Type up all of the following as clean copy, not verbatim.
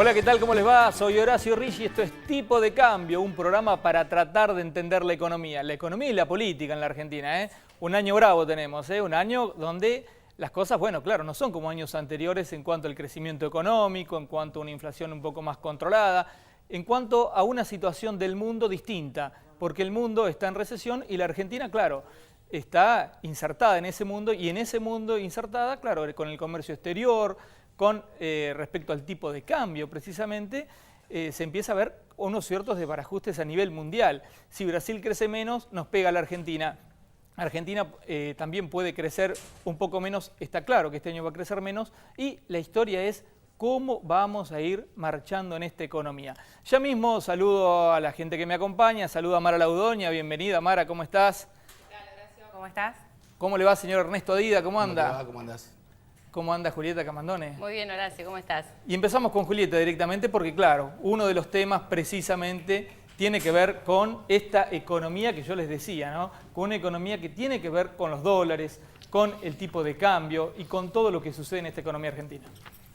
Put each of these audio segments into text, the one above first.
Hola, ¿qué tal? ¿Cómo les va? Soy Horacio Ricci y esto es Tipo de Cambio, un programa para tratar de entender la economía y la política en la Argentina, ¿eh? Un año bravo tenemos, ¿eh? Un año donde las cosas, bueno, claro, no son como años anteriores en cuanto al crecimiento económico, en cuanto a una inflación un poco más controlada, en cuanto a una situación del mundo distinta, porque el mundo está en recesión y la Argentina, claro, está insertada en ese mundo y en ese mundo insertada, claro, con el comercio exterior, con respecto al tipo de cambio, precisamente, se empieza a ver unos ciertos desbarajustes a nivel mundial. Si Brasil crece menos, nos pega a la Argentina. Argentina también puede crecer un poco menos, está claro que este año va a crecer menos, y la historia es cómo vamos a ir marchando en esta economía. Ya mismo saludo a la gente que me acompaña, saludo a Mara Laudoña, bienvenida Mara, ¿cómo estás? Hola, Horacio, ¿cómo estás? ¿Cómo le va, señor Ernesto Dida? ¿Cómo anda? ¿Cómo te va? ¿Cómo andás? ¿Cómo anda Julieta Camandone? Muy bien, Horacio, ¿cómo estás? Y empezamos con Julieta directamente porque, claro, uno de los temas precisamente tiene que ver con esta economía que yo les decía, ¿no? Con una economía que tiene que ver con los dólares, con el tipo de cambio y con todo lo que sucede en esta economía argentina.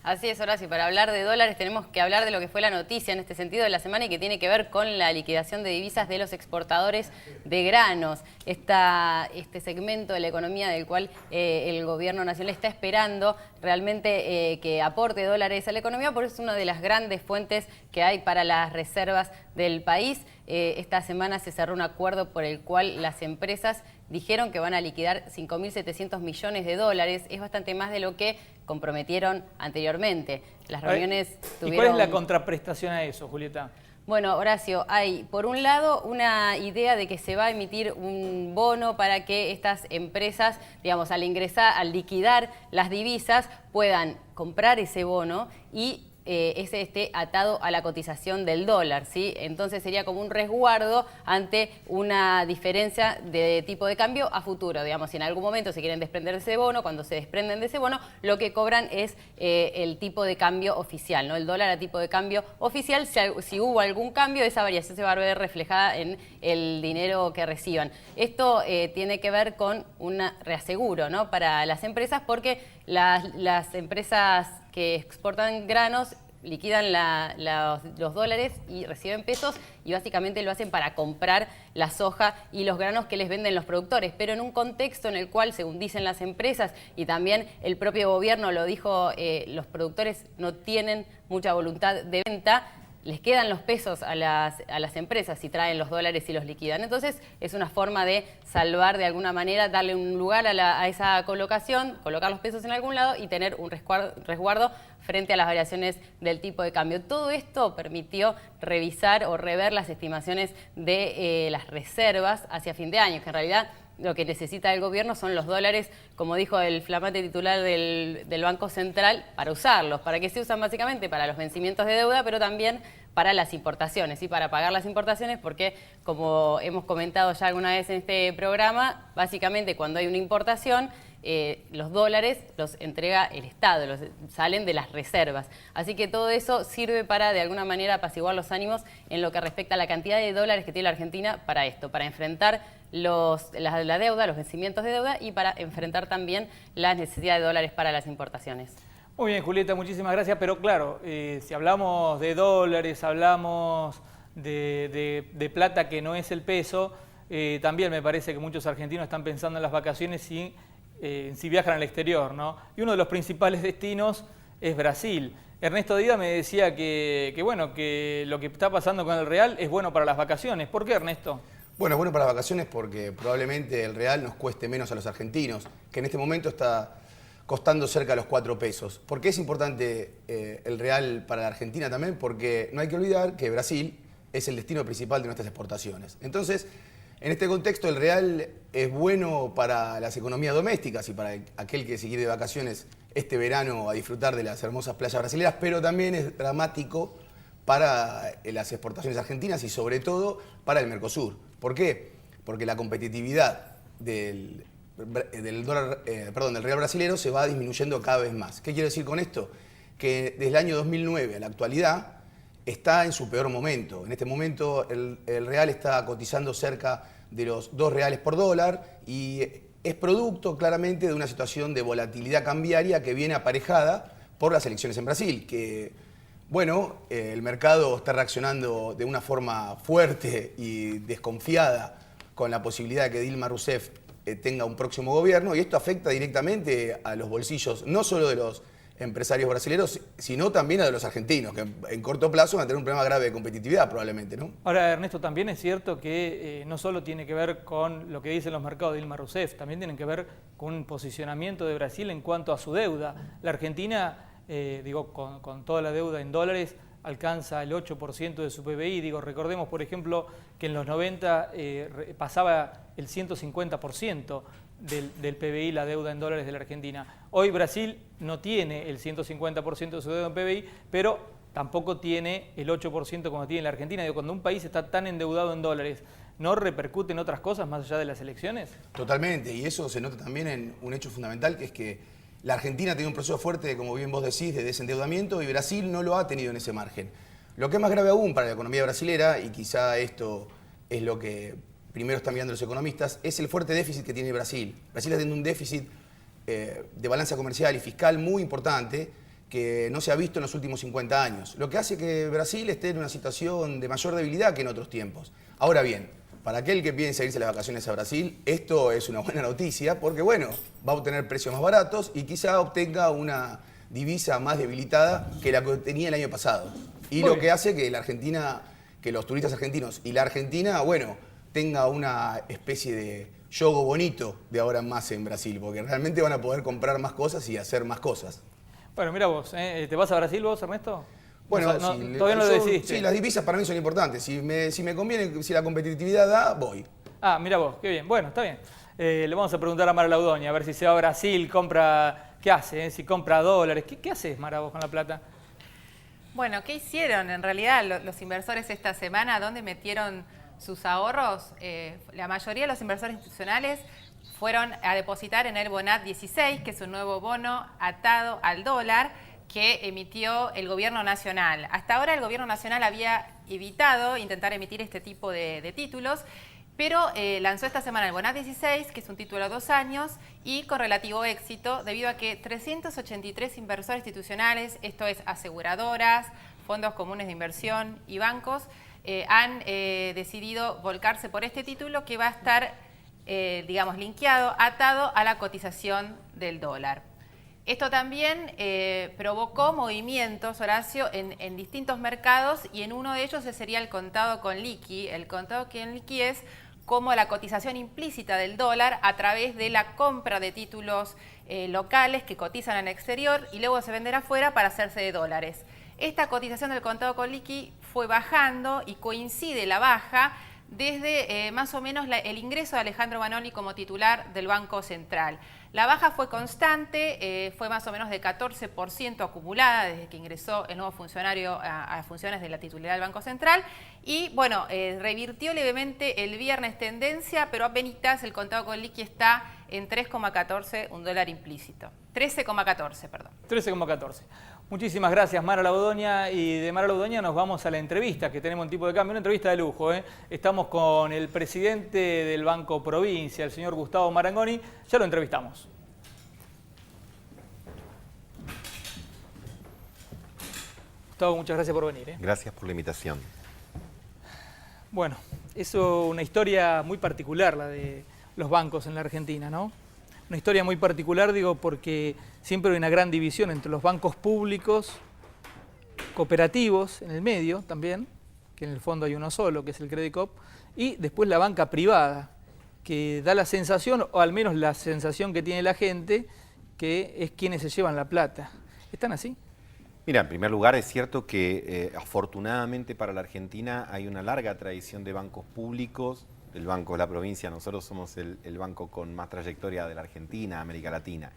Así es, Horacio, para hablar de dólares tenemos que hablar de lo que fue la noticia en este sentido de la semana y que tiene que ver con la liquidación de divisas de los exportadores de granos. Este segmento de la economía del cual el gobierno nacional está esperando realmente que aporte dólares a la economía, porque es una de las grandes fuentes que hay para las reservas del país. Esta semana se cerró un acuerdo por el cual las empresas dijeron que van a liquidar 5.700 millones de dólares. Es bastante más de lo que comprometieron anteriormente. Las reuniones tuvieron... ¿Y cuál es la contraprestación a eso, Julieta? Bueno, Horacio, hay por un lado una idea de que se va a emitir un bono para que estas empresas, digamos, al liquidar las divisas, puedan comprar ese bono y ese esté atado a la cotización del dólar, ¿sí? Entonces sería como un resguardo ante una diferencia de tipo de cambio a futuro. Digamos, si en algún momento se quieren desprender de ese bono, cuando se desprenden de ese bono, lo que cobran es el tipo de cambio oficial, ¿no? El dólar a tipo de cambio oficial. Si hubo algún cambio, esa variación se va a ver reflejada en el dinero que reciban. Esto tiene que ver con un reaseguro, ¿no? Para las empresas, porque las empresas que exportan granos liquidan los dólares y reciben pesos y básicamente lo hacen para comprar la soja y los granos que les venden los productores, pero en un contexto en el cual, según dicen las empresas y también el propio gobierno lo dijo, los productores no tienen mucha voluntad de venta, les quedan los pesos a las empresas si traen los dólares y los liquidan. Entonces es una forma de salvar de alguna manera, darle un lugar a esa colocación, colocar los pesos en algún lado y tener un resguardo frente a las variaciones del tipo de cambio. Todo esto permitió revisar o rever las estimaciones de las reservas hacia fin de año, que en realidad lo que necesita el gobierno son los dólares, como dijo el flamante titular del Banco Central, para usarlos. ¿Para qué se usan básicamente? Para los vencimientos de deuda, pero también para las importaciones, ¿sí? Para pagar las importaciones, porque como hemos comentado ya alguna vez en este programa, básicamente cuando hay una importación, los dólares los entrega el Estado, salen de las reservas. Así que todo eso sirve para, de alguna manera, apaciguar los ánimos en lo que respecta a la cantidad de dólares que tiene la Argentina para esto, para enfrentar la deuda, los vencimientos de deuda y para enfrentar también la necesidad de dólares para las importaciones. Muy bien, Julieta, muchísimas gracias. Pero claro, si hablamos de dólares, hablamos de plata que no es el peso, también me parece que muchos argentinos están pensando en las vacaciones si viajan al exterior, ¿no? Y uno de los principales destinos es Brasil. Ernesto Dida me decía que lo que está pasando con el real es bueno para las vacaciones. ¿Por qué, Ernesto? Bueno, es bueno para las vacaciones porque probablemente el real nos cueste menos a los argentinos, que en este momento está costando cerca de los 4 pesos. ¿Por qué es importante el real para la Argentina también? Porque no hay que olvidar que Brasil es el destino principal de nuestras exportaciones. Entonces, en este contexto, el real es bueno para las economías domésticas y para aquel que se quiere de vacaciones este verano a disfrutar de las hermosas playas brasileñas, pero también es dramático para las exportaciones argentinas y sobre todo para el Mercosur. ¿Por qué? Porque la competitividad del real brasilero se va disminuyendo cada vez más. ¿Qué quiero decir con esto? Que desde el año 2009 a la actualidad está en su peor momento. En este momento el real está cotizando cerca de los 2 reales por dólar y es producto claramente de una situación de volatilidad cambiaria que viene aparejada por las elecciones en Brasil, que bueno, el mercado está reaccionando de una forma fuerte y desconfiada con la posibilidad de que Dilma Rousseff tenga un próximo gobierno, y esto afecta directamente a los bolsillos no solo de los empresarios brasileños, sino también a los argentinos, que en corto plazo van a tener un problema grave de competitividad probablemente, ¿no? Ahora, Ernesto, también es cierto que no solo tiene que ver con lo que dicen los mercados de Dilma Rousseff, también tienen que ver con un posicionamiento de Brasil en cuanto a su deuda. La Argentina, con toda la deuda en dólares, alcanza el 8% de su PBI. Recordemos, por ejemplo, que en los 90 pasaba el 150% del PBI, la deuda en dólares de la Argentina. Hoy Brasil no tiene el 150% de su deuda en PBI, pero tampoco tiene el 8% como tiene la Argentina. Cuando un país está tan endeudado en dólares, ¿no repercute en otras cosas más allá de las elecciones? Totalmente, y eso se nota también en un hecho fundamental, que es que la Argentina tiene un proceso fuerte, como bien vos decís, de desendeudamiento, y Brasil no lo ha tenido en ese margen. Lo que es más grave aún para la economía brasilera, y quizá esto es lo que primero están mirando los economistas, es el fuerte déficit que tiene Brasil. Brasil está teniendo un déficit de balanza comercial y fiscal muy importante que no se ha visto en los últimos 50 años, lo que hace que Brasil esté en una situación de mayor debilidad que en otros tiempos. Ahora bien, para aquel que piensa irse las vacaciones a Brasil, esto es una buena noticia porque, bueno, va a obtener precios más baratos y quizá obtenga una divisa más debilitada que la que tenía el año pasado. Y lo que hace que la Argentina, que los turistas argentinos y la Argentina, bueno, tenga una especie de yogo bonito de ahora en más en Brasil, porque realmente van a poder comprar más cosas y hacer más cosas. Bueno, mira vos, ¿te vas a Brasil vos, Ernesto? Bueno, todavía no lo decidiste. Sí, las divisas para mí son importantes. Si me conviene, si la competitividad da, voy. Ah, mira vos, qué bien. Bueno, está bien. Le vamos a preguntar a Mara Laudoña, a ver si se va a Brasil, compra... ¿Qué hace? Si compra dólares. ¿Qué haces, Mara, vos con la plata? Bueno, ¿qué hicieron en realidad los inversores esta semana? ¿Dónde metieron sus ahorros? La mayoría de los inversores institucionales fueron a depositar en el Bonat 16, que es un nuevo bono atado al dólar que emitió el Gobierno Nacional. Hasta ahora el Gobierno Nacional había evitado intentar emitir este tipo de títulos, pero lanzó esta semana el Bonat 16, que es un título a 2 años, y con relativo éxito, debido a que 383 inversores institucionales, esto es aseguradoras, fondos comunes de inversión y bancos, han decidido volcarse por este título que va a estar, linkeado, atado a la cotización del dólar. Esto también provocó movimientos, Horacio, en distintos mercados, y en uno de ellos sería el contado con liqui. El contado con liqui es como la cotización implícita del dólar a través de la compra de títulos locales que cotizan en el exterior y luego se venden afuera para hacerse de dólares. Esta cotización del contado con liqui fue bajando y coincide la baja desde más o menos el ingreso de Alejandro Banoli como titular del Banco Central. La baja fue constante, fue más o menos de 14% acumulada desde que ingresó el nuevo funcionario a funciones de la titularidad del Banco Central, y bueno, revirtió levemente el viernes tendencia, pero apenas el contado con liqui está en 3,14, un dólar implícito. 13,14, perdón. 13,14. Muchísimas gracias, Mara Laudoña, y de Mara Laudoña nos vamos a la entrevista que tenemos en Tipo de Cambio, una entrevista de lujo. Estamos con el presidente del Banco Provincia, el señor Gustavo Marangoni, ya lo entrevistamos. Gustavo, muchas gracias por venir. Gracias por la invitación. Bueno, es una historia muy particular la de los bancos en la Argentina, ¿no? Una historia muy particular, porque siempre hay una gran división entre los bancos públicos, cooperativos en el medio también, que en el fondo hay uno solo, que es el Credicop, y después la banca privada, que da la sensación, o al menos la sensación que tiene la gente, que es quienes se llevan la plata. ¿Están así? Mira, en primer lugar es cierto que afortunadamente para la Argentina hay una larga tradición de bancos públicos. El Banco de la Provincia, nosotros somos el banco con más trayectoria de la Argentina, América Latina.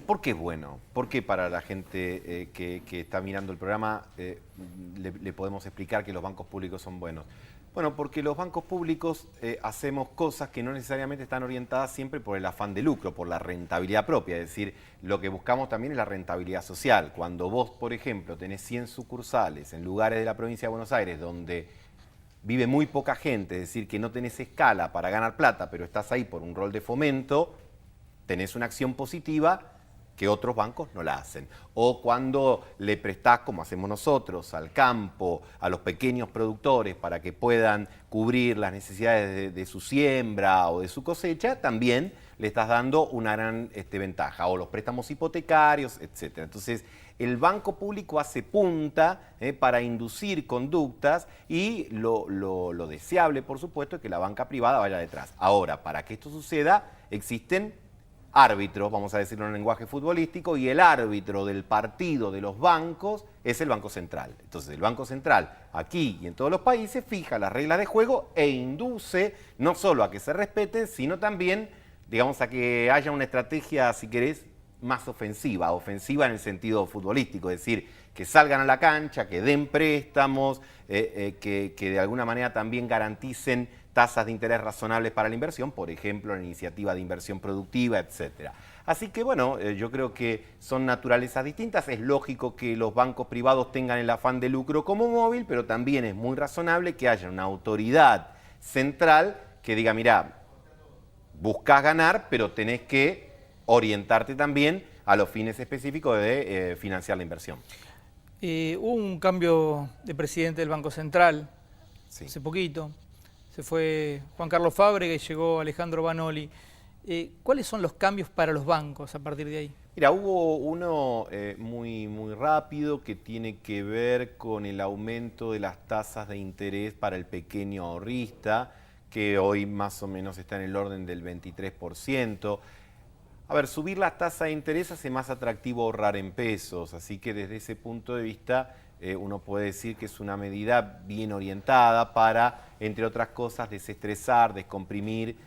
¿Por qué es bueno? ¿Por qué para la gente que está mirando el programa le podemos explicar que los bancos públicos son buenos? Bueno, porque los bancos públicos hacemos cosas que no necesariamente están orientadas siempre por el afán de lucro, por la rentabilidad propia. Es decir, lo que buscamos también es la rentabilidad social. Cuando vos, por ejemplo, tenés 100 sucursales en lugares de la provincia de Buenos Aires donde vive muy poca gente, es decir, que no tenés escala para ganar plata, pero estás ahí por un rol de fomento, tenés una acción positiva que otros bancos no la hacen. O cuando le prestás, como hacemos nosotros, al campo, a los pequeños productores para que puedan cubrir las necesidades de su siembra o de su cosecha, también le estás dando una gran ventaja. O los préstamos hipotecarios, etc. Entonces, el banco público hace punta para inducir conductas y lo deseable, por supuesto, es que la banca privada vaya detrás. Ahora, para que esto suceda, existen árbitros, vamos a decirlo en lenguaje futbolístico, y el árbitro del partido de los bancos es el Banco Central. Entonces, el Banco Central, aquí y en todos los países, fija las reglas de juego e induce no solo a que se respeten, sino también, digamos, a que haya una estrategia, si querés, más ofensiva en el sentido futbolístico, es decir, que salgan a la cancha, que den préstamos, que de alguna manera también garanticen tasas de interés razonables para la inversión, por ejemplo, la iniciativa de inversión productiva, etc. Así que, bueno, yo creo que son naturalezas distintas. Es lógico que los bancos privados tengan el afán de lucro como móvil, pero también es muy razonable que haya una autoridad central que diga, mirá, buscás ganar, pero tenés que orientarte también a los fines específicos de financiar la inversión. Hubo un cambio de presidente del Banco Central hace poquito. Se fue Juan Carlos Fábrega y llegó Alejandro Banoli. ¿Cuáles son los cambios para los bancos a partir de ahí? Mira, hubo uno muy rápido que tiene que ver con el aumento de las tasas de interés para el pequeño ahorrista, que hoy más o menos está en el orden del 23%. A ver, subir la tasa de interés hace más atractivo ahorrar en pesos, así que desde ese punto de vista uno puede decir que es una medida bien orientada para, entre otras cosas, desestresar, descomprimir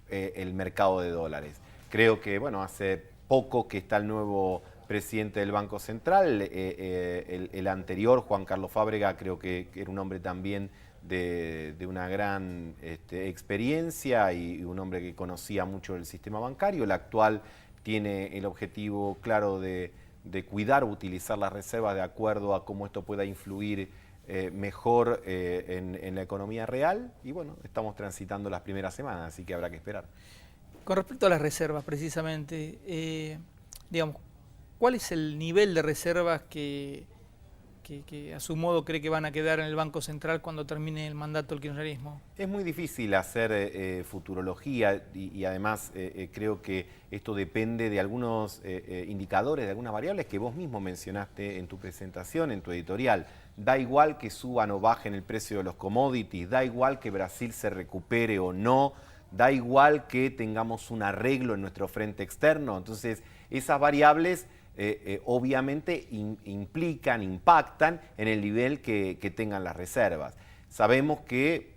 el mercado de dólares. Creo que, bueno, hace poco que está el nuevo presidente del Banco Central, el anterior, Juan Carlos Fábrega, creo que era un hombre también de una gran experiencia y un hombre que conocía mucho el sistema bancario. El actual tiene el objetivo claro de cuidar, utilizar las reservas de acuerdo a cómo esto pueda influir mejor en la economía real. Y bueno, estamos transitando las primeras semanas, así que habrá que esperar. Con respecto a las reservas, precisamente, digamos, ¿cuál es el nivel de reservas que a su modo cree que van a quedar en el Banco Central cuando termine el mandato del kirchnerismo? Es muy difícil hacer futurología y además creo que esto depende de algunos indicadores, de algunas variables que vos mismo mencionaste en tu presentación, en tu editorial. Da igual que suban o bajen el precio de los commodities, da igual que Brasil se recupere o no, da igual que tengamos un arreglo en nuestro frente externo. Entonces, esas variables obviamente impactan en el nivel que tengan las reservas. Sabemos que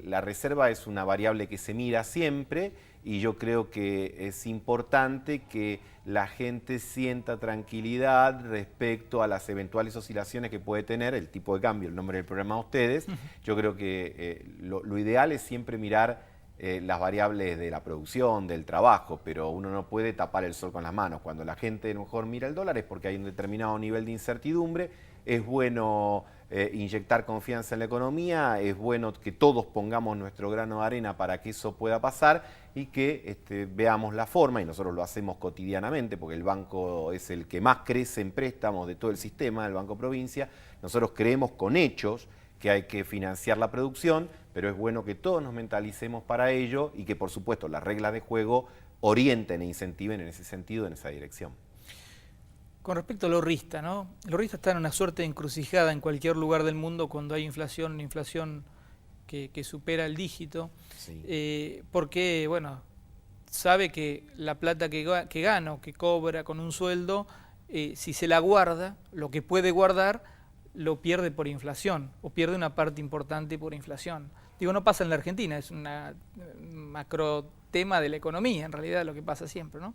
la reserva es una variable que se mira siempre y yo creo que es importante que la gente sienta tranquilidad respecto a las eventuales oscilaciones que puede tener el tipo de cambio, el nombre del programa de ustedes. Yo creo que lo ideal es siempre mirar las variables de la producción, del trabajo, pero uno no puede tapar el sol con las manos. Cuando la gente a lo mejor mira el dólar es porque hay un determinado nivel de incertidumbre. Es bueno inyectar confianza en la economía, es bueno que todos pongamos nuestro grano de arena para que eso pueda pasar y que veamos la forma, y nosotros lo hacemos cotidianamente porque el banco es el que más crece en préstamos de todo el sistema, el Banco Provincia. Nosotros creemos con hechos que hay que financiar la producción, pero es bueno que todos nos mentalicemos para ello y que, por supuesto, las reglas de juego orienten e incentiven en ese sentido, en esa dirección. Con respecto al ahorrista, ¿no? El ahorrista está en una suerte de encrucijada en cualquier lugar del mundo cuando hay inflación, una inflación que supera el dígito, sí. Porque, bueno, sabe que la plata que gana o que cobra con un sueldo, si se la guarda, lo que puede guardar, lo pierde por inflación, o pierde una parte importante por inflación. Digo, no pasa en la Argentina, es un macro tema de la economía, en realidad, lo que pasa siempre, ¿no?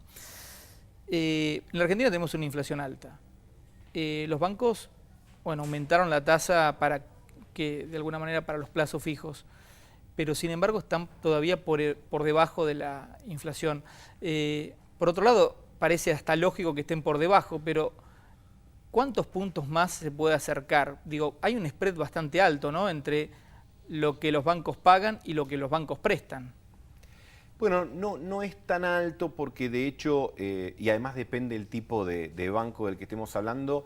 En la Argentina tenemos una inflación alta. Los bancos, bueno, aumentaron la tasa para que, de alguna manera, para los plazos fijos, pero sin embargo están todavía por debajo de la inflación. Por otro lado, parece hasta lógico que estén por debajo, pero ¿cuántos puntos más se puede acercar? Digo, hay un spread bastante alto, ¿no?, entre lo que los bancos pagan y lo que los bancos prestan. Bueno, no es tan alto porque de hecho, y además depende del tipo de banco del que estemos hablando,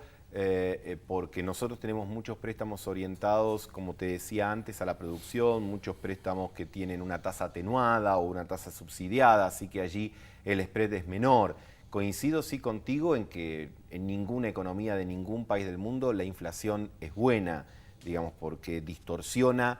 porque nosotros tenemos muchos préstamos orientados, como te decía antes, a la producción, muchos préstamos que tienen una tasa atenuada o una tasa subsidiada, así que allí el spread es menor. Coincido sí contigo en que en ninguna economía de ningún país del mundo la inflación es buena, digamos, porque distorsiona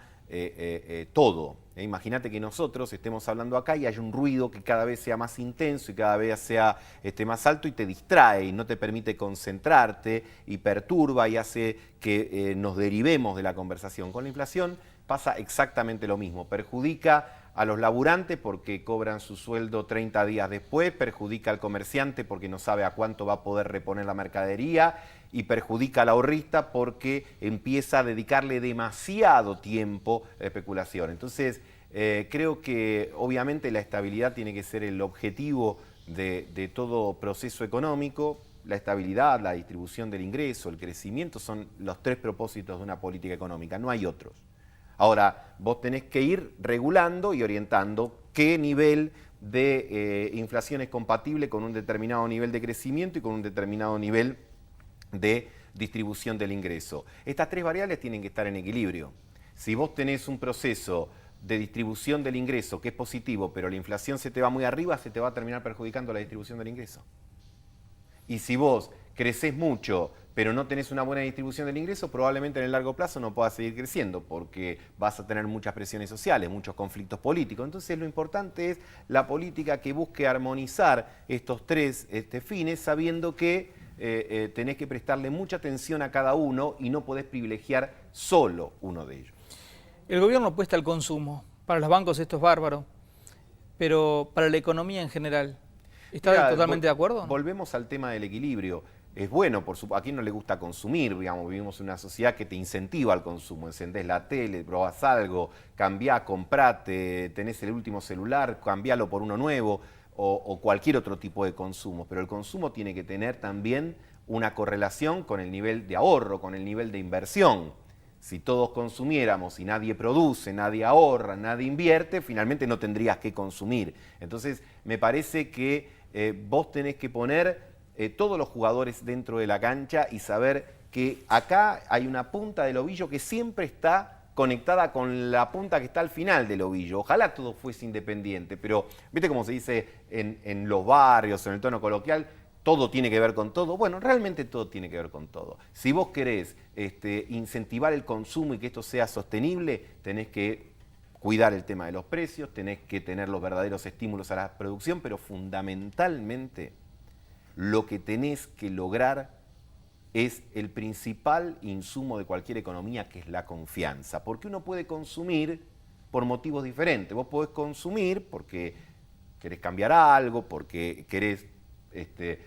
todo. Imagínate que nosotros estemos hablando acá y hay un ruido que cada vez sea más intenso y cada vez sea más alto y te distrae y no te permite concentrarte y perturba y hace que nos derivemos de la conversación. Con la inflación pasa exactamente lo mismo, perjudica a los laburantes porque cobran su sueldo 30 días después, perjudica al comerciante porque no sabe a cuánto va a poder reponer la mercadería y perjudica al ahorrista porque empieza a dedicarle demasiado tiempo a la especulación. Entonces, creo que obviamente la estabilidad tiene que ser el objetivo de todo proceso económico. La estabilidad, la distribución del ingreso, el crecimiento son los tres propósitos de una política económica, no hay otros. Ahora, vos tenés que ir regulando y orientando qué nivel de inflación es compatible con un determinado nivel de crecimiento y con un determinado nivel de distribución del ingreso. Estas tres variables tienen que estar en equilibrio. Si vos tenés un proceso de distribución del ingreso que es positivo, pero la inflación se te va muy arriba, se te va a terminar perjudicando la distribución del ingreso. Y si vos creces mucho, pero no tenés una buena distribución del ingreso, probablemente en el largo plazo no puedas seguir creciendo porque vas a tener muchas presiones sociales, muchos conflictos políticos. Entonces lo importante es la política que busque armonizar estos tres fines, sabiendo que tenés que prestarle mucha atención a cada uno y no podés privilegiar solo uno de ellos. El gobierno apuesta al consumo. Para los bancos esto es bárbaro, pero para la economía en general, ¿está totalmente de acuerdo? Volvemos al tema del equilibrio. Es bueno, a quien no le gusta consumir, digamos, vivimos en una sociedad que te incentiva al consumo, encendés la tele, probás algo, cambiá, comprate, tenés el último celular, cambialo por uno nuevo o cualquier otro tipo de consumo, pero el consumo tiene que tener también una correlación con el nivel de ahorro, con el nivel de inversión. Si todos consumiéramos y nadie produce, nadie ahorra, nadie invierte, finalmente no tendrías que consumir. Entonces, me parece que vos tenés que poner todos los jugadores dentro de la cancha y saber que acá hay una punta del ovillo que siempre está conectada con la punta que está al final del ovillo. Ojalá todo fuese independiente, pero ¿viste cómo se dice en los barrios, en el tono coloquial? Todo tiene que ver con todo. Bueno, realmente todo tiene que ver con todo. Si vos querés incentivar el consumo y que esto sea sostenible, tenés que cuidar el tema de los precios, tenés que tener los verdaderos estímulos a la producción, pero fundamentalmente lo que tenés que lograr es el principal insumo de cualquier economía, que es la confianza. Porque uno puede consumir por motivos diferentes. Vos podés consumir porque querés cambiar algo, porque querés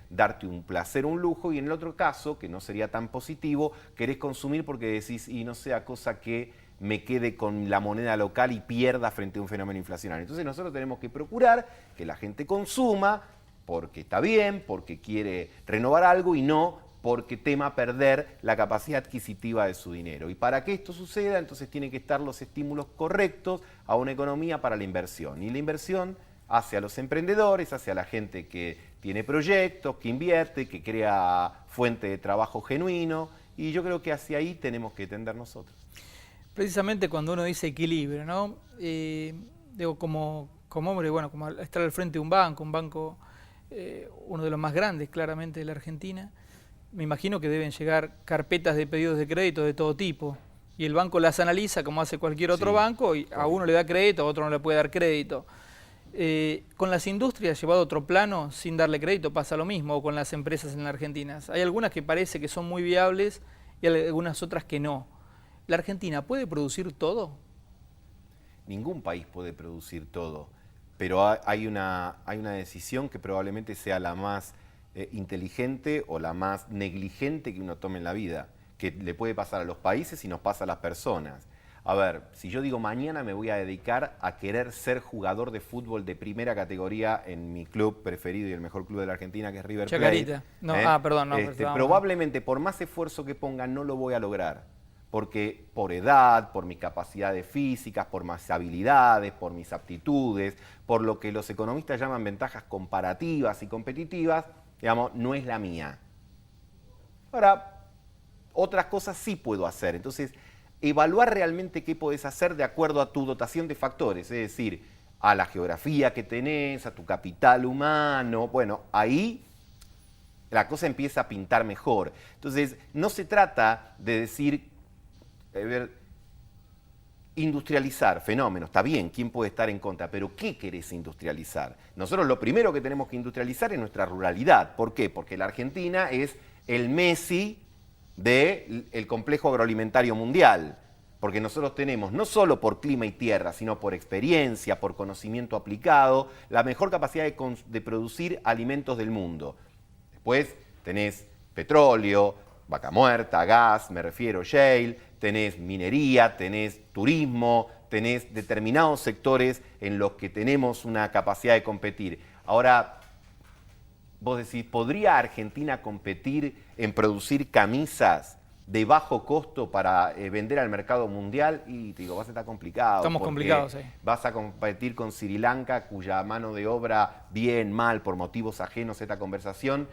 darte un placer, un lujo, y en el otro caso, que no sería tan positivo, querés consumir porque decís, y no sea cosa que me quede con la moneda local y pierda frente a un fenómeno inflacionario. Entonces nosotros tenemos que procurar que la gente consuma porque está bien, porque quiere renovar algo y no porque tema perder la capacidad adquisitiva de su dinero. Y para que esto suceda, entonces tienen que estar los estímulos correctos a una economía para la inversión. Y la inversión hacia los emprendedores, hacia la gente que tiene proyectos, que invierte, que crea fuente de trabajo genuino, y yo creo que hacia ahí tenemos que tender nosotros. Precisamente cuando uno dice equilibrio, ¿no? Digo, como hombre, bueno, como estar al frente de un banco, uno de los más grandes claramente de la Argentina, me imagino que deben llegar carpetas de pedidos de crédito de todo tipo, y el banco las analiza como hace cualquier otro banco, y a uno le da crédito, a otro no le puede dar crédito. Con las industrias llevado a otro plano, sin darle crédito, pasa lo mismo, o con las empresas en la Argentina. Hay algunas que parece que son muy viables y algunas otras que no. ¿La Argentina puede producir todo? Ningún país puede producir todo, pero hay una decisión que probablemente sea la más inteligente o la más negligente que uno tome en la vida, que le puede pasar a los países y nos pasa a las personas. A ver, si yo digo mañana me voy a dedicar a querer ser jugador de fútbol de primera categoría en mi club preferido y el mejor club de la Argentina, que es River Plate. Chacarita. No, perdón. No, probablemente por más esfuerzo que ponga no lo voy a lograr, porque por edad, por mis capacidades físicas, por mis habilidades, por mis aptitudes, por lo que los economistas llaman ventajas comparativas y competitivas, digamos, no es la mía. Ahora, otras cosas sí puedo hacer. Entonces, evaluar realmente qué podés hacer de acuerdo a tu dotación de factores, es decir, a la geografía que tenés, a tu capital humano, bueno, ahí la cosa empieza a pintar mejor. Entonces, no se trata de decir, industrializar, fenómeno, está bien, ¿quién puede estar en contra? Pero ¿qué querés industrializar? Nosotros lo primero que tenemos que industrializar es nuestra ruralidad. ¿Por qué? Porque la Argentina es el Messi del complejo agroalimentario mundial. Porque nosotros tenemos, no solo por clima y tierra, sino por experiencia, por conocimiento aplicado, la mejor capacidad de producir alimentos del mundo. Después tenés petróleo, vaca muerta, gas, me refiero, shale, tenés minería, tenés turismo, tenés determinados sectores en los que tenemos una capacidad de competir. Ahora, vos decís, ¿podría Argentina competir en producir camisas de bajo costo para vender al mercado mundial? Y te digo, vas a estar complicado. Estamos complicados, sí. Vas a competir con Sri Lanka, cuya mano de obra, bien, mal, por motivos ajenos a esta conversación,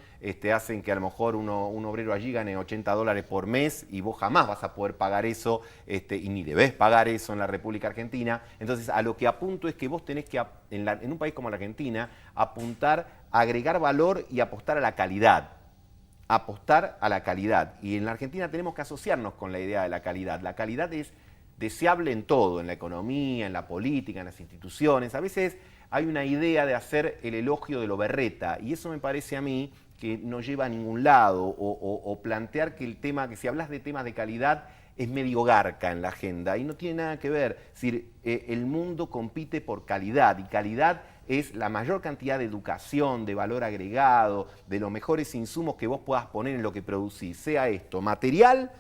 hacen que a lo mejor un obrero allí gane $80 por mes y vos jamás vas a poder pagar eso, y ni debés pagar eso en la República Argentina. Entonces, a lo que apunto es que vos tenés que, en un país como la Argentina, apuntar, agregar valor y apostar a la calidad. Apostar a la calidad. Y en la Argentina tenemos que asociarnos con la idea de la calidad. La calidad es deseable en todo, en la economía, en la política, en las instituciones. A veces hay una idea de hacer el elogio de lo berreta, y eso me parece a mí que no lleva a ningún lado, o plantear que el tema, que si hablas de temas de calidad, es medio garca en la agenda, y no tiene nada que ver. Es decir, el mundo compite por calidad, y calidad es la mayor cantidad de educación, de valor agregado, de los mejores insumos que vos puedas poner en lo que producís, sea esto material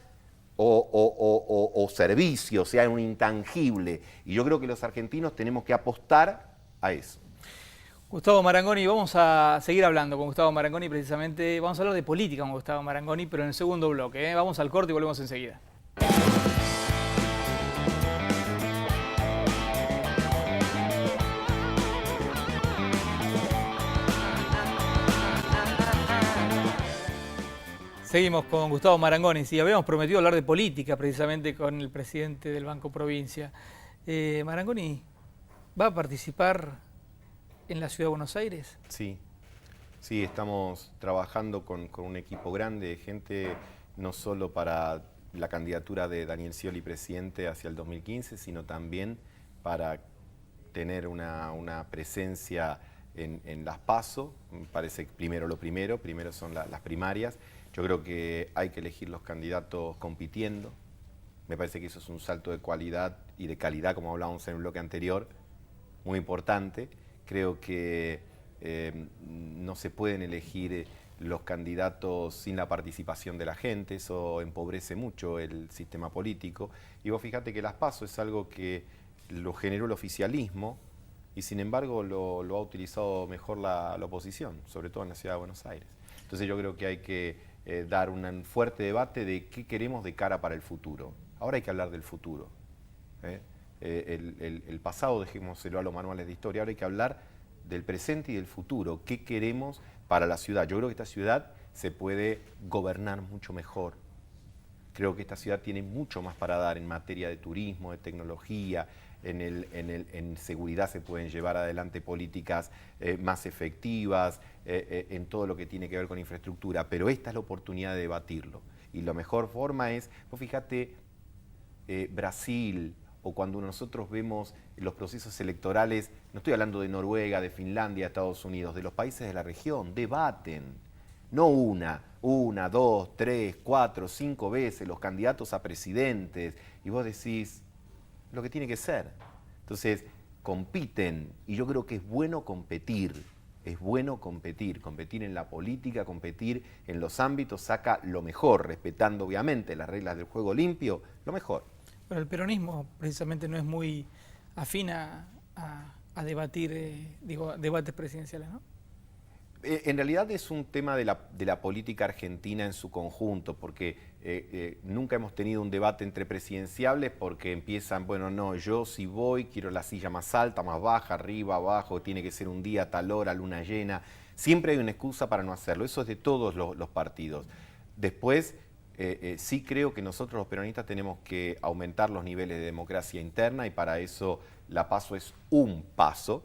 o servicio, sea un intangible. Y yo creo que los argentinos tenemos que apostar a eso. Gustavo Marangoni, vamos a seguir hablando con Gustavo Marangoni, precisamente, vamos a hablar de política con Gustavo Marangoni, pero en el segundo bloque, ¿eh? Vamos al corte y volvemos enseguida. Seguimos con Gustavo Marangoni. Sí, habíamos prometido hablar de política precisamente con el presidente del Banco Provincia. Marangoni, ¿va a participar en la Ciudad de Buenos Aires? Sí, sí, estamos trabajando con un equipo grande de gente, no solo para la candidatura de Daniel Scioli presidente hacia el 2015, sino también para tener una presencia en las PASO. Me parece que primero son las primarias. Yo creo que hay que elegir los candidatos compitiendo. Me parece que eso es un salto de cualidad y de calidad, como hablábamos en el bloque anterior, muy importante. Creo que no se pueden elegir los candidatos sin la participación de la gente, eso empobrece mucho el sistema político. Y vos fíjate que las PASO es algo que lo generó el oficialismo y sin embargo lo ha utilizado mejor la oposición, sobre todo en la Ciudad de Buenos Aires. Entonces yo creo que hay que dar un fuerte debate de qué queremos de cara para el futuro. Ahora hay que hablar del futuro. El pasado dejémoselo a los manuales de historia, ahora hay que hablar del presente y del futuro. ¿Qué queremos para la ciudad? Yo creo que esta ciudad se puede gobernar mucho mejor. Creo que esta ciudad tiene mucho más para dar en materia de turismo, de tecnología, en seguridad se pueden llevar adelante políticas más efectivas, en todo lo que tiene que ver con infraestructura, pero esta es la oportunidad de debatirlo. Y la mejor forma es, vos fíjate, Brasil, o cuando nosotros vemos los procesos electorales, no estoy hablando de Noruega, de Finlandia, de Estados Unidos, de los países de la región, debaten. No una, 2, 3, 4, 5 veces los candidatos a presidentes, y vos decís lo que tiene que ser. Entonces, compiten, y yo creo que es bueno competir en la política, competir en los ámbitos, saca lo mejor, respetando obviamente las reglas del juego limpio, lo mejor. Pero el peronismo precisamente no es muy afín a debatir, debates presidenciales, ¿no? En realidad es un tema de la política argentina en su conjunto, porque nunca hemos tenido un debate entre presidenciables porque empiezan, bueno, no, yo si voy quiero la silla más alta, más baja, arriba, abajo, tiene que ser un día, tal hora, luna llena. Siempre hay una excusa para no hacerlo, eso es de todos los partidos. Después, sí creo que nosotros los peronistas tenemos que aumentar los niveles de democracia interna y para eso la PASO es un paso,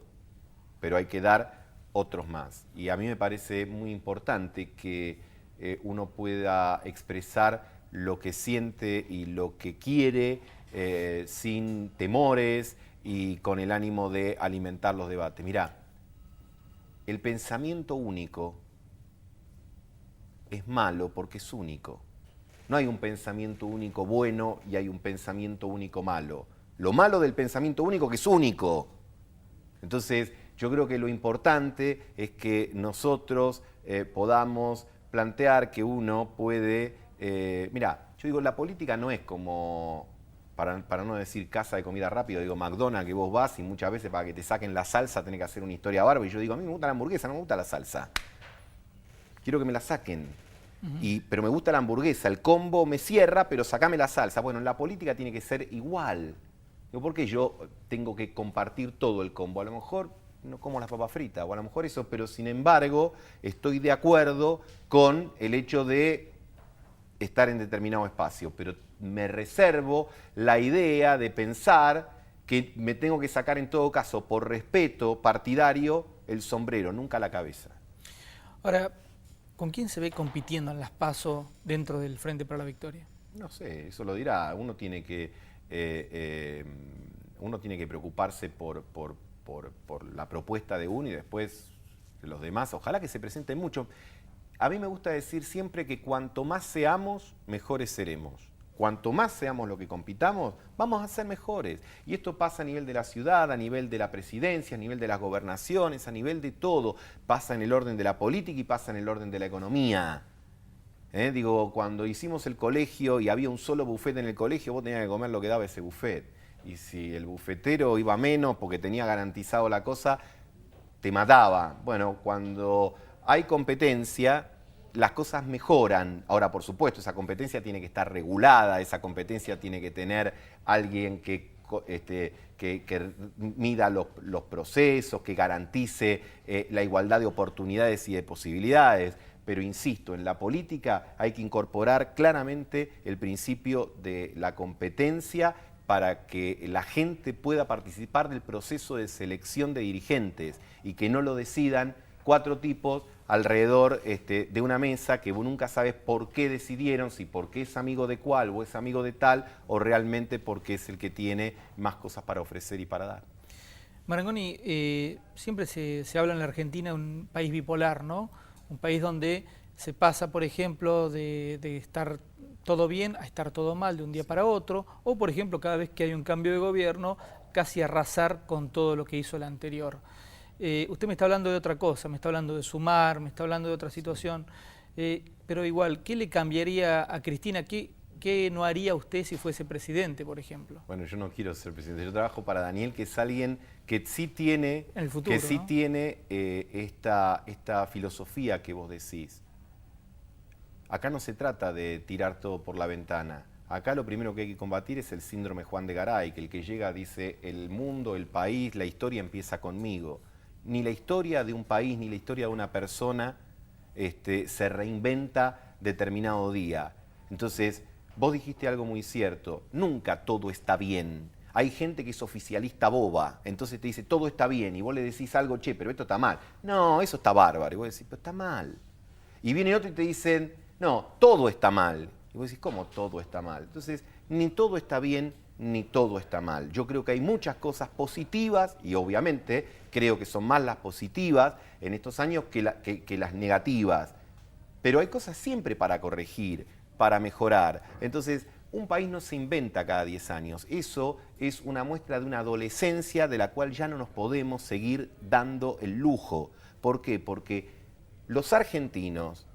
pero hay que dar otros más. Y a mí me parece muy importante que uno pueda expresar lo que siente y lo que quiere sin temores y con el ánimo de alimentar los debates. Mirá, el pensamiento único es malo porque es único. No hay un pensamiento único bueno y hay un pensamiento único malo. Lo malo del pensamiento único es que es único. Entonces, yo creo que lo importante es que nosotros podamos plantear que uno puede... mirá, yo digo, la política no es como, para no decir casa de comida rápida, digo McDonald's, que vos vas y muchas veces para que te saquen la salsa tenés que hacer una historia bárbara. Y yo digo, a mí me gusta la hamburguesa, no me gusta la salsa. Quiero que me la saquen. Pero me gusta la hamburguesa, el combo me cierra, pero sacame la salsa. Bueno, en la política tiene que ser igual. Digo, ¿por qué yo tengo que compartir todo el combo? A lo mejor no como las papas fritas, o a lo mejor eso, pero sin embargo estoy de acuerdo con el hecho de estar en determinado espacio, pero me reservo la idea de pensar que me tengo que sacar en todo caso, por respeto partidario, el sombrero, nunca la cabeza. Ahora, ¿con quién se ve compitiendo en las PASO dentro del Frente para la Victoria? No sé, eso lo dirá. Uno tiene que preocuparse por la propuesta de uno y después de los demás. Ojalá que se presenten mucho. A mí me gusta decir siempre que cuanto más seamos, mejores seremos. Cuanto más seamos lo que compitamos, vamos a ser mejores. Y esto pasa a nivel de la ciudad, a nivel de la presidencia, a nivel de las gobernaciones, a nivel de todo. Pasa en el orden de la política y pasa en el orden de la economía. Digo, cuando hicimos el colegio y había un solo buffet en el colegio, vos tenías que comer lo que daba ese buffet. Y si el bufetero iba menos porque tenía garantizado la cosa, te mataba. Bueno, cuando hay competencia, las cosas mejoran. Ahora, por supuesto, esa competencia tiene que estar regulada, esa competencia tiene que tener alguien que mida los procesos, que garantice la igualdad de oportunidades y de posibilidades. Pero insisto, en la política hay que incorporar claramente el principio de la competencia para que la gente pueda participar del proceso de selección de dirigentes y que no lo decidan 4 tipos alrededor de una mesa que vos nunca sabes por qué decidieron, si porque es amigo de cuál o es amigo de tal, o realmente porque es el que tiene más cosas para ofrecer y para dar. Marangoni, siempre se habla en la Argentina de un país bipolar, ¿no? Un país donde se pasa, por ejemplo, de estar todo bien a estar todo mal de un día para otro, o por ejemplo, cada vez que hay un cambio de gobierno, casi arrasar con todo lo que hizo el anterior. Usted me está hablando de otra cosa, me está hablando de sumar, me está hablando de otra situación, pero igual, ¿qué le cambiaría a Cristina? ¿Qué no haría usted si fuese presidente, por ejemplo? Bueno, yo no quiero ser presidente, yo trabajo para Daniel, que es alguien que sí tiene, en el futuro, que sí ¿no? tiene esta filosofía que vos decís. Acá no se trata de tirar todo por la ventana. Acá lo primero que hay que combatir es el síndrome Juan de Garay, que el que llega dice, el mundo, el país, la historia empieza conmigo. Ni la historia de un país, ni la historia de una persona se reinventa determinado día. Entonces, vos dijiste algo muy cierto, nunca todo está bien. Hay gente que es oficialista boba, entonces te dice, todo está bien, y vos le decís algo, che, pero esto está mal. No, eso está bárbaro. Y vos decís, pero está mal. Y viene otro y te dicen, no, todo está mal. Y vos decís, ¿cómo todo está mal? Entonces, ni todo está bien, ni todo está mal. Yo creo que hay muchas cosas positivas, y obviamente creo que son más las positivas en estos años que las negativas. Pero hay cosas siempre para corregir, para mejorar. Entonces, un país no se inventa cada 10 años. Eso es una muestra de una adolescencia de la cual ya no nos podemos seguir dando el lujo. ¿Por qué? Porque los argentinos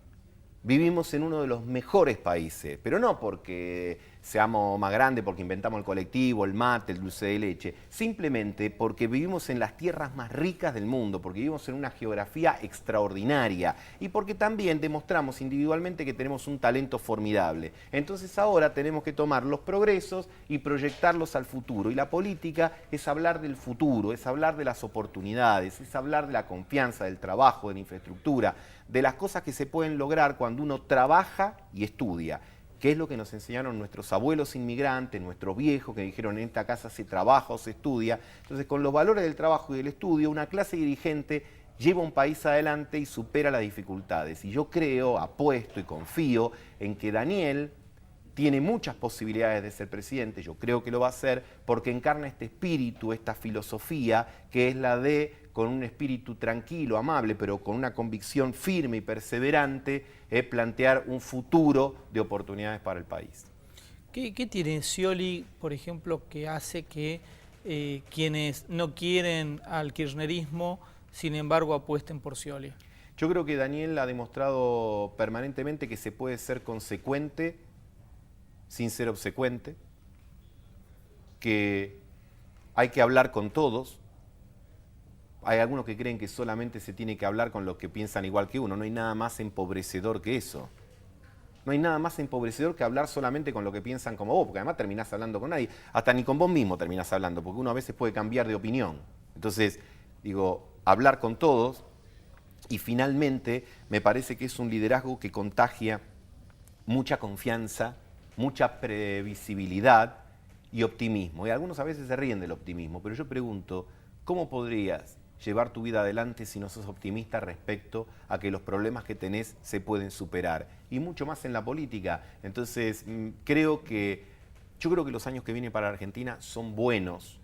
vivimos en uno de los mejores países, pero no porque seamos más grandes porque inventamos el colectivo, el mate, el dulce de leche, simplemente porque vivimos en las tierras más ricas del mundo, porque vivimos en una geografía extraordinaria y porque también demostramos individualmente que tenemos un talento formidable. Entonces ahora tenemos que tomar los progresos y proyectarlos al futuro, y la política es hablar del futuro, es hablar de las oportunidades, es hablar de la confianza, del trabajo, de la infraestructura, de las cosas que se pueden lograr cuando uno trabaja y estudia, que es lo que nos enseñaron nuestros abuelos inmigrantes, nuestros viejos que dijeron en esta casa se trabaja o se estudia. Entonces, con los valores del trabajo y del estudio, una clase dirigente lleva un país adelante y supera las dificultades. Y yo creo, apuesto y confío en que Daniel tiene muchas posibilidades de ser presidente. Yo creo que lo va a hacer porque encarna este espíritu, esta filosofía, que es la de, con un espíritu tranquilo, amable, pero con una convicción firme y perseverante, plantear un futuro de oportunidades para el país. ¿Qué tiene Scioli, por ejemplo, que hace que quienes no quieren al kirchnerismo, sin embargo, apuesten por Scioli? Yo creo que Daniel ha demostrado permanentemente que se puede ser consecuente sin ser obsecuente, que hay que hablar con todos. Hay algunos que creen que solamente se tiene que hablar con los que piensan igual que uno. No hay nada más empobrecedor que eso. No hay nada más empobrecedor que hablar solamente con los que piensan como vos, porque además terminás hablando con nadie. Hasta ni con vos mismo terminás hablando, porque uno a veces puede cambiar de opinión. Entonces, digo, hablar con todos. Y finalmente, me parece que es un liderazgo que contagia mucha confianza, mucha previsibilidad y optimismo. Y algunos a veces se ríen del optimismo, pero yo pregunto, ¿cómo podrías llevar tu vida adelante si no sos optimista respecto a que los problemas que tenés se pueden superar? Y mucho más en la política. Entonces, yo creo que los años que vienen para Argentina son buenos,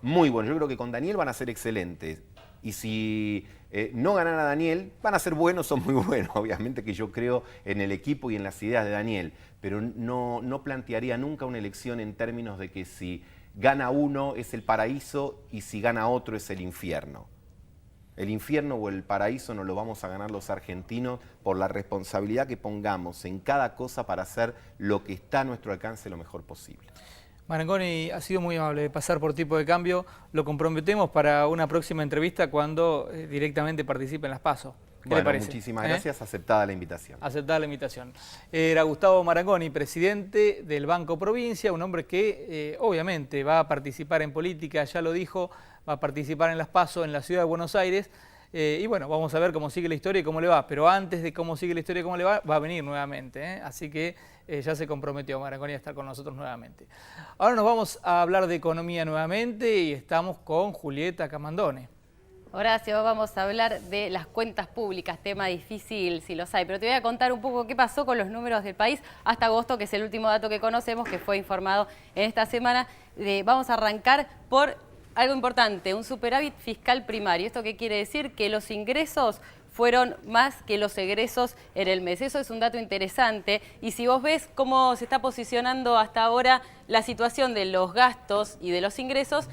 muy buenos. Yo creo que con Daniel van a ser excelentes. Y si no ganan a Daniel, van a ser buenos, son muy buenos. Obviamente que yo creo en el equipo y en las ideas de Daniel, pero no plantearía nunca una elección en términos de que si gana uno es el paraíso y si gana otro es el infierno. El infierno o el paraíso no lo vamos a ganar los argentinos por la responsabilidad que pongamos en cada cosa para hacer lo que está a nuestro alcance lo mejor posible. Marangoni, ha sido muy amable de pasar por Tipo de Cambio. Lo comprometemos para una próxima entrevista cuando directamente participe en las PASO. ¿Qué le parece? Muchísimas gracias. Aceptada la invitación. Aceptada la invitación. Era Gustavo Marangoni, presidente del Banco Provincia, un hombre que obviamente va a participar en política, ya lo dijo, va a participar en las PASO en la ciudad de Buenos Aires. Y bueno, vamos a ver cómo sigue la historia y cómo le va. Pero antes de cómo sigue la historia y cómo le va a venir nuevamente. Así que ya se comprometió Marangoni a estar con nosotros nuevamente. Ahora nos vamos a hablar de economía nuevamente y estamos con Julieta Camandone. Horacio, vamos a hablar de las cuentas públicas, tema difícil si los hay, pero te voy a contar un poco qué pasó con los números del país hasta agosto, que es el último dato que conocemos, que fue informado en esta semana. Vamos a arrancar por algo importante, un superávit fiscal primario. ¿Esto qué quiere decir? Que los ingresos fueron más que los egresos en el mes. Eso es un dato interesante. Y si vos ves cómo se está posicionando hasta ahora la situación de los gastos y de los ingresos,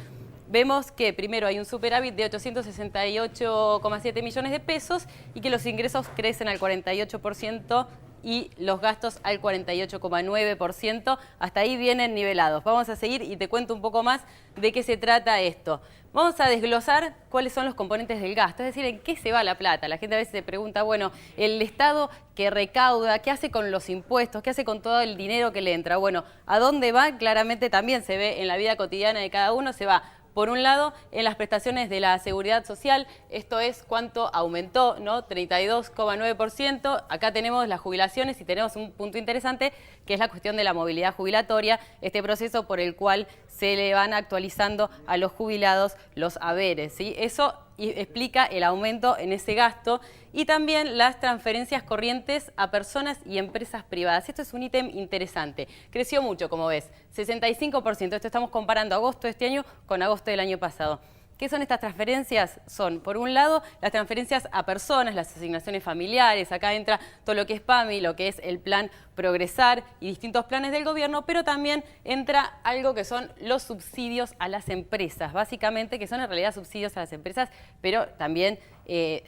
vemos que primero hay un superávit de 868,7 millones de pesos y que los ingresos crecen al 48% y los gastos al 48,9%. Hasta ahí vienen nivelados. Vamos a seguir y te cuento un poco más de qué se trata esto. Vamos a desglosar cuáles son los componentes del gasto, es decir, en qué se va la plata. La gente a veces se pregunta, bueno, el Estado que recauda, ¿qué hace con los impuestos? ¿Qué hace con todo el dinero que le entra? Bueno, ¿a dónde va? Claramente también se ve en la vida cotidiana de cada uno, se va. Por un lado, en las prestaciones de la seguridad social, esto es cuánto aumentó, ¿no? 32,9%. Acá tenemos las jubilaciones y tenemos un punto interesante que es la cuestión de la movilidad jubilatoria, este proceso por el cual se le van actualizando a los jubilados los haberes, ¿sí? Eso explica el aumento en ese gasto y también las transferencias corrientes a personas y empresas privadas. Esto es un ítem interesante. Creció mucho, como ves, 65%. Esto estamos comparando agosto de este año con agosto del año pasado. ¿Qué son estas transferencias? Son, por un lado, las transferencias a personas, las asignaciones familiares, acá entra todo lo que es PAMI, lo que es el plan Progresar y distintos planes del gobierno, pero también entra algo que son los subsidios a las empresas, básicamente, que son en realidad subsidios a las empresas, pero también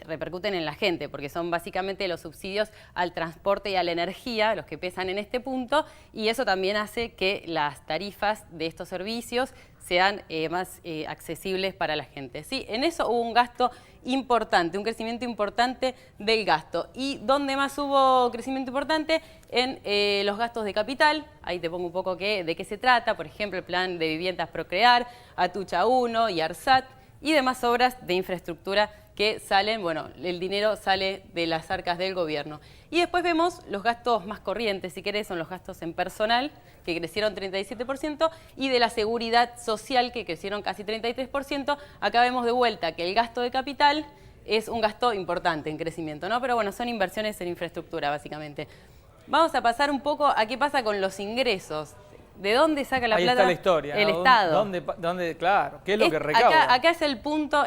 repercuten en la gente, porque son básicamente los subsidios al transporte y a la energía, los que pesan en este punto, y eso también hace que las tarifas de estos servicios sean más accesibles para la gente. Sí, en eso hubo un gasto importante, un crecimiento importante del gasto. ¿Y dónde más hubo crecimiento importante? En los gastos de capital. Ahí te pongo un poco de qué se trata, por ejemplo, el plan de viviendas Procrear, Atucha 1 y ARSAT, y demás obras de infraestructura que salen, bueno, el dinero sale de las arcas del gobierno. Y después vemos los gastos más corrientes, si querés, son los gastos en personal, que crecieron 37%, y de la seguridad social, que crecieron casi 33%. Acá vemos de vuelta que el gasto de capital es un gasto importante en crecimiento, ¿no? Pero bueno, son inversiones en infraestructura, básicamente. Vamos a pasar un poco a qué pasa con los ingresos. ¿De dónde saca la Ahí plata? está la historia, El ¿no? Estado. ¿Dónde, claro, qué es lo que recauda? Acá es el punto,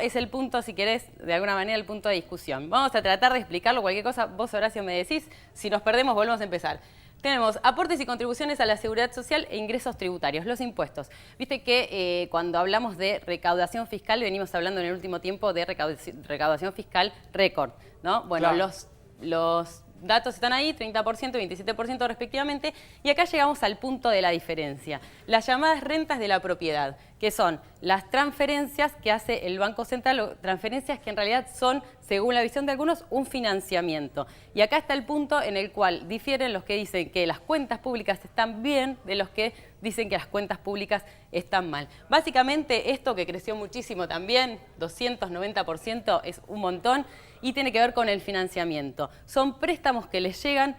si querés, de alguna manera, el punto de discusión. Vamos a tratar de explicarlo, cualquier cosa, vos, Horacio, me decís. Si nos perdemos, volvemos a empezar. Tenemos aportes y contribuciones a la seguridad social e ingresos tributarios, los impuestos. Viste que cuando hablamos de recaudación fiscal, venimos hablando en el último tiempo de recaudación fiscal récord, ¿no? Bueno, claro. los datos están ahí, 30% y 27% respectivamente, y acá llegamos al punto de la diferencia. Las llamadas rentas de la propiedad, que son las transferencias que hace el Banco Central, transferencias que en realidad son, según la visión de algunos, un financiamiento. Y acá está el punto en el cual difieren los que dicen que las cuentas públicas están bien de los que dicen que las cuentas públicas están mal. Básicamente esto que creció muchísimo también, 290%, es un montón, y tiene que ver con el financiamiento. Son préstamos que les llegan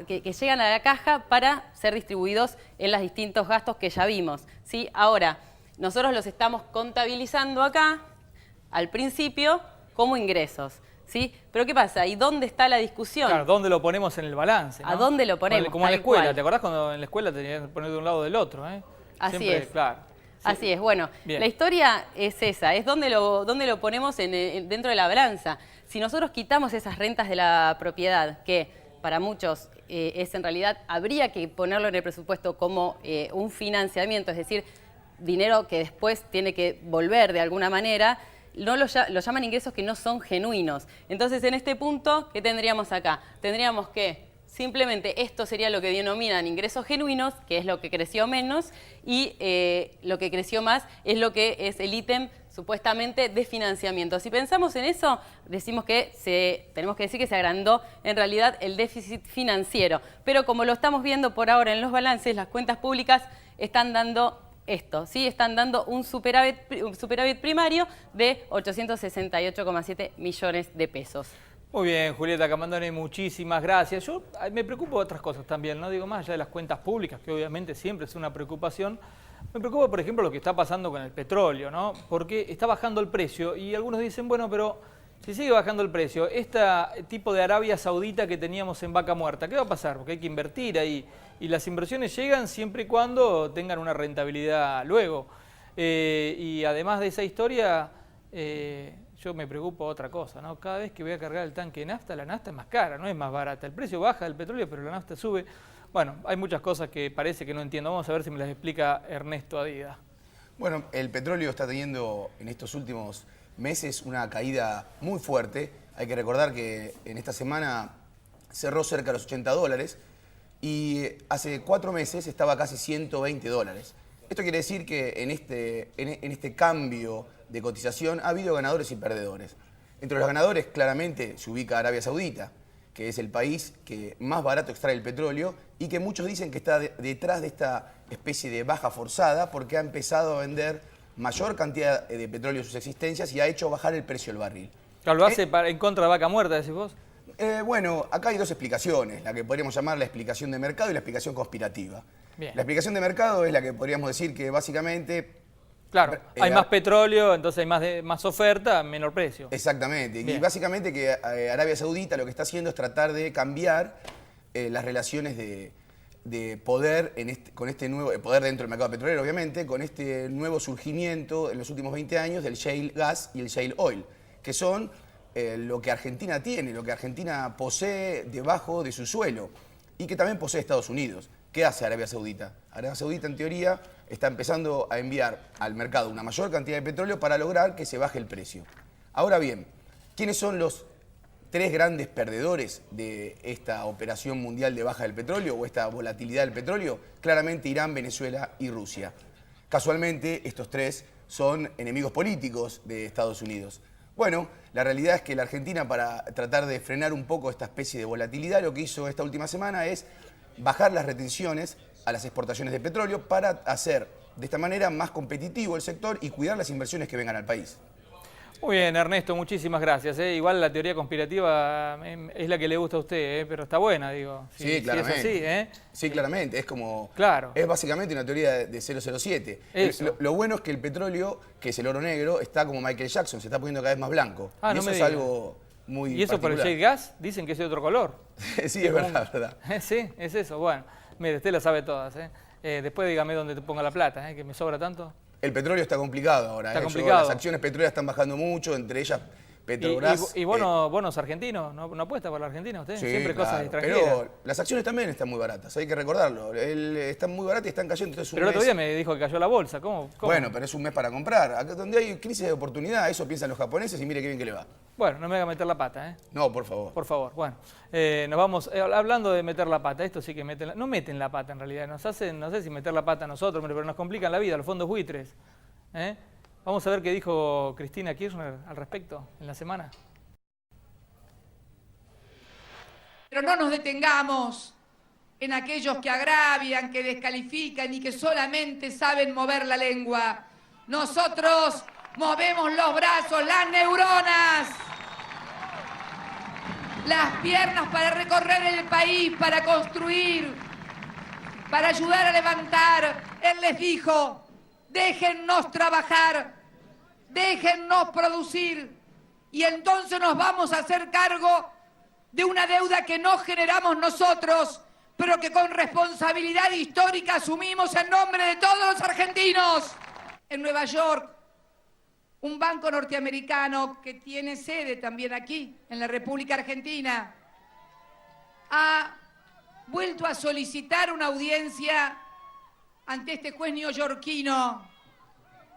que llegan a la caja para ser distribuidos en los distintos gastos que ya vimos, ¿sí? Ahora, nosotros los estamos contabilizando acá, al principio, como ingresos, ¿sí? Pero ¿qué pasa? ¿Y dónde está la discusión? Claro, ¿dónde lo ponemos en el balance? ¿No? ¿A dónde lo ponemos? Como en la escuela, cual. ¿te acordás cuando en la escuela tenías que poner de un lado o del otro? Así Siempre, es. Claro. Sí. Así es, bueno, Bien. La historia es esa, es dónde lo ponemos dentro de la balanza. Si nosotros quitamos esas rentas de la propiedad, que para muchos es en realidad, habría que ponerlo en el presupuesto como un financiamiento, es decir, dinero que después tiene que volver de alguna manera, no lo llaman ingresos que no son genuinos. Entonces, en este punto, ¿qué tendríamos acá? Tendríamos que simplemente esto sería lo que denominan ingresos genuinos, que es lo que creció menos, y lo que creció más es lo que es el ítem supuestamente de financiamiento. Si pensamos en eso, decimos que tenemos que decir que se agrandó en realidad el déficit financiero. Pero como lo estamos viendo por ahora en los balances, las cuentas públicas están dando esto, ¿sí? Están dando un superávit primario de 868,7 millones de pesos. Muy bien, Julieta Camandone, muchísimas gracias. Yo me preocupo de otras cosas también, ¿no? Digo, más allá de las cuentas públicas, que obviamente siempre es una preocupación, me preocupa, por ejemplo, lo que está pasando con el petróleo, ¿no? Porque está bajando el precio y algunos dicen, bueno, pero si sigue bajando el precio, este tipo de Arabia Saudita que teníamos en Vaca Muerta, ¿qué va a pasar? Porque hay que invertir ahí y las inversiones llegan siempre y cuando tengan una rentabilidad luego. Y además de esa historia, yo me preocupo de otra cosa, ¿no? Cada vez que voy a cargar el tanque de nafta, la nafta es más cara, no es más barata. El precio baja del petróleo, pero la nafta sube. Bueno, hay muchas cosas que parece que no entiendo. Vamos a ver si me las explica Ernesto Adida. Bueno, el petróleo está teniendo en estos últimos meses una caída muy fuerte. Hay que recordar que en esta semana cerró cerca de los $80 y hace 4 meses estaba casi $120. Esto quiere decir que en este cambio de cotización ha habido ganadores y perdedores. Entre los ganadores claramente se ubica Arabia Saudita, que es el país que más barato extrae el petróleo y que muchos dicen que está detrás de esta especie de baja forzada porque ha empezado a vender mayor cantidad de petróleo en sus existencias y ha hecho bajar el precio del barril. Claro, ¿lo hace en contra de Vaca Muerta, decís vos? Bueno, acá hay dos explicaciones, la que podríamos llamar la explicación de mercado y la explicación conspirativa. Bien. La explicación de mercado es la que podríamos decir que básicamente... Claro, hay más petróleo, entonces hay más oferta, menor precio. Exactamente, Bien. y básicamente que Arabia Saudita lo que está haciendo es tratar de cambiar las relaciones de poder con este nuevo poder dentro del mercado petrolero, obviamente, con este nuevo surgimiento en los últimos 20 años del shale gas y el shale oil, que son lo que Argentina tiene, lo que Argentina posee debajo de su suelo y que también posee Estados Unidos. ¿Qué hace Arabia Saudita? Arabia Saudita, en teoría, está empezando a enviar al mercado una mayor cantidad de petróleo para lograr que se baje el precio. Ahora bien, ¿quiénes son los tres grandes perdedores de esta operación mundial de baja del petróleo o esta volatilidad del petróleo? Claramente Irán, Venezuela y Rusia. Casualmente, estos tres son enemigos políticos de Estados Unidos. Bueno, la realidad es que la Argentina, para tratar de frenar un poco esta especie de volatilidad, lo que hizo esta última semana es bajar las retenciones a las exportaciones de petróleo para hacer de esta manera más competitivo el sector y cuidar las inversiones que vengan al país. Muy bien, Ernesto, muchísimas gracias. Igual la teoría conspirativa es la que le gusta a usted, pero está buena, digo. Sí, claramente. Si es así, Sí, claramente. Es como... Claro. Es básicamente una teoría de 007. Lo bueno es que el petróleo, que es el oro negro, está como Michael Jackson, se está poniendo cada vez más blanco. Ah, y no eso me es diga. algo muy ¿Y eso por el shale gas? Dicen que es de otro color. Sí, es verdad. Sí, es eso. Bueno, mire, usted la sabe todas. Después dígame dónde te ponga la plata, que me sobra tanto. El petróleo está complicado ahora. Está complicado. Las acciones petroleras están bajando mucho, entre ellas Petrobras. ¿Y bonos argentinos? ¿No apuesta por la Argentina usted? Sí, Siempre claro, cosas extranjeras. pero las acciones también están muy baratas, hay que recordarlo. Están muy baratas y están cayendo. Entonces pero el otro día me dijo que cayó la bolsa. ¿Cómo? Bueno, pero es un mes para comprar. Acá donde hay crisis de oportunidad, eso piensan los japoneses y mire qué bien que le va. Bueno, no me haga meter la pata, ¿eh? No, por favor. Por favor. Bueno, nos vamos, hablando de meter la pata, esto sí que no meten la pata en realidad, nos hacen, no sé si meter la pata a nosotros, pero nos complican la vida, los fondos buitres. Vamos a ver qué dijo Cristina Kirchner al respecto en la semana. Pero no nos detengamos en aquellos que agravian, que descalifican y que solamente saben mover la lengua. Nosotros movemos los brazos, las neuronas, las piernas para recorrer el país, para construir, para ayudar a levantar. Él les dijo: déjennos trabajar, déjennos producir y entonces nos vamos a hacer cargo de una deuda que no generamos nosotros, pero que con responsabilidad histórica asumimos en nombre de todos los argentinos. En Nueva York, un banco norteamericano que tiene sede también aquí, en la República Argentina, ha vuelto a solicitar una audiencia ante este juez neoyorquino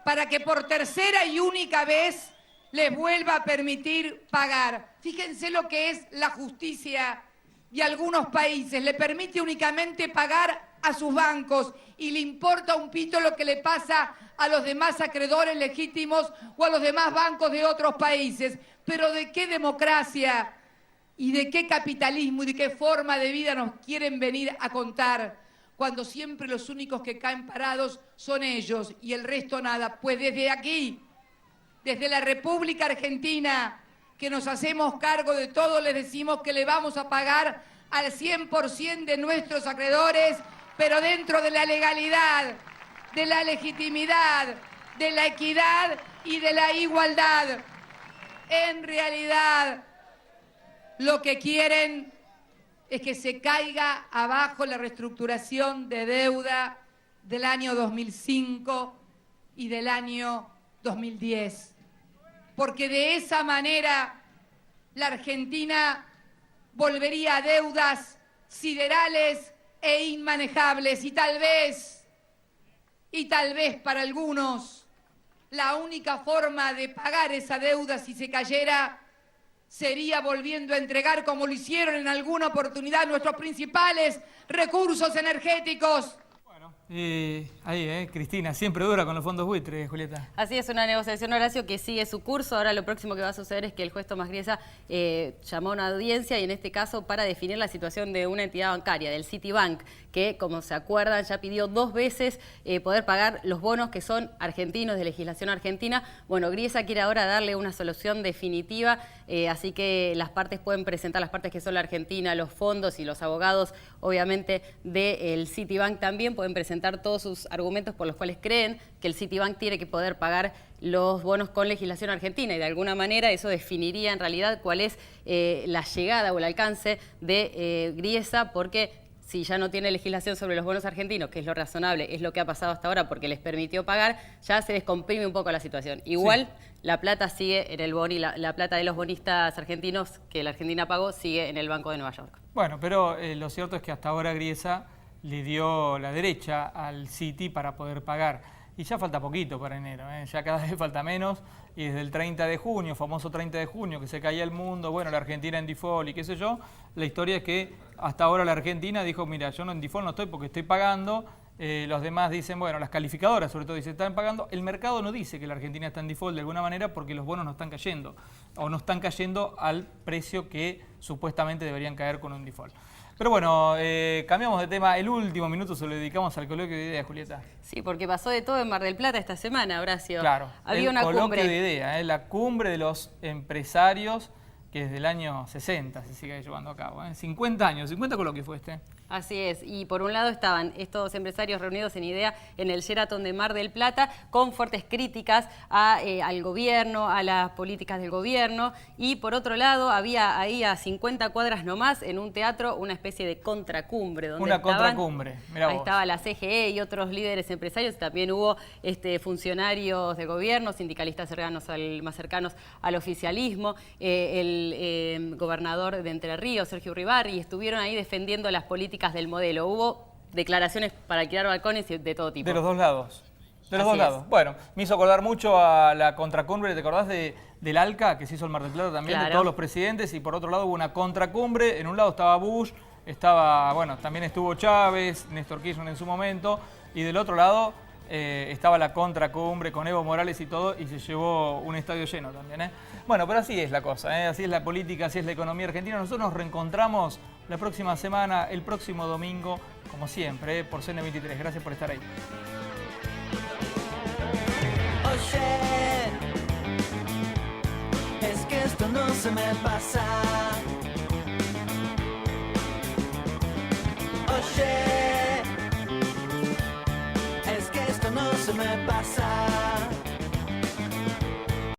para que por tercera y única vez les vuelva a permitir pagar. Fíjense lo que es la justicia de algunos países. Le permite únicamente pagar a sus bancos y le importa un pito lo que le pasa a los demás acreedores legítimos o a los demás bancos de otros países. Pero ¿de qué democracia y de qué capitalismo y de qué forma de vida nos quieren venir a contar cuando siempre los únicos que caen parados son ellos y el resto nada? Pues desde aquí, desde la República Argentina, que nos hacemos cargo de todo, les decimos que le vamos a pagar al 100% de nuestros acreedores, pero dentro de la legalidad, de la legitimidad, de la equidad y de la igualdad. En realidad, lo que quieren es que se caiga abajo la reestructuración de deuda del año 2005 y del año 2010. Porque de esa manera la Argentina volvería a deudas siderales e inmanejables y tal vez para algunos la única forma de pagar esa deuda si se cayera sería volviendo a entregar, como lo hicieron en alguna oportunidad, nuestros principales recursos energéticos. Ahí, Cristina, siempre dura con los fondos buitres, Julieta. Así es, una negociación, Horacio, que sigue su curso. Ahora lo próximo que va a suceder es que el juez Tomás Griesa llamó a una audiencia y en este caso para definir la situación de una entidad bancaria, del Citibank, que como se acuerdan ya pidió 2 veces poder pagar los bonos que son argentinos, de legislación argentina. Bueno, Griesa quiere ahora darle una solución definitiva, así que las partes pueden presentar, las partes que son la Argentina, los fondos y los abogados, obviamente, del Citibank también pueden presentar todos sus argumentos por los cuales creen que el Citibank tiene que poder pagar los bonos con legislación argentina y de alguna manera eso definiría en realidad cuál es la llegada o el alcance de Griesa, porque si ya no tiene legislación sobre los bonos argentinos, que es lo razonable, es lo que ha pasado hasta ahora porque les permitió pagar, ya se descomprime un poco la situación. Igual la plata sigue en el boni, la plata de los bonistas argentinos que la Argentina pagó sigue en el Banco de Nueva York. Bueno, pero lo cierto es que hasta ahora Griesa le dio la derecha al Citi para poder pagar. Y ya falta poquito para enero, ya cada vez falta menos. Y desde el 30 de junio, famoso 30 de junio, que se caía el mundo, bueno, la Argentina en default y qué sé yo, la historia es que hasta ahora la Argentina dijo, mira, yo no en default no estoy porque estoy pagando. Los demás dicen, bueno, las calificadoras sobre todo dicen, están pagando. El mercado no dice que la Argentina está en default de alguna manera porque los bonos no están cayendo. O no están cayendo al precio que supuestamente deberían caer con un default. Pero bueno, cambiamos de tema. El último minuto se lo dedicamos al coloquio de ideas, Julieta. Sí, porque pasó de todo en Mar del Plata esta semana, Horacio. Claro, había una coloquio cumbre de ideas, la cumbre de los empresarios que desde el año 60 se sigue llevando a cabo. 50 años, 50 coloquios fue este. Así es, y por un lado estaban estos empresarios reunidos en IDEA en el Sheraton de Mar del Plata con fuertes críticas al gobierno, a las políticas del gobierno, y por otro lado había ahí a 50 cuadras nomás en un teatro una especie de contracumbre. Donde una contracumbre, mirá ahí vos. estaba la CGE y otros líderes empresarios, también hubo funcionarios de gobierno, sindicalistas más cercanos al oficialismo, el gobernador de Entre Ríos, Sergio Uribarri, y estuvieron ahí defendiendo las políticas del modelo. Hubo declaraciones para alquilar balcones de todo tipo. De los dos lados. De los Así dos lados. es. Bueno, me hizo acordar mucho a la contracumbre, ¿te acordás del ALCA que se hizo en Mar del Plata también, Claro. de todos los presidentes? Y por otro lado hubo una contracumbre. En un lado estaba Bush, también estuvo Chávez, Néstor Kirchner en su momento, y del otro lado estaba la contracumbre con Evo Morales y todo, y se llevó un estadio lleno también. Bueno, pero así es la cosa, así es la política, así es la economía argentina. Nosotros nos reencontramos la próxima semana, el próximo domingo, como siempre, por CN23. Gracias por estar ahí. Oye, es que esto no se me pasa. Oye, es que esto no se me pasa.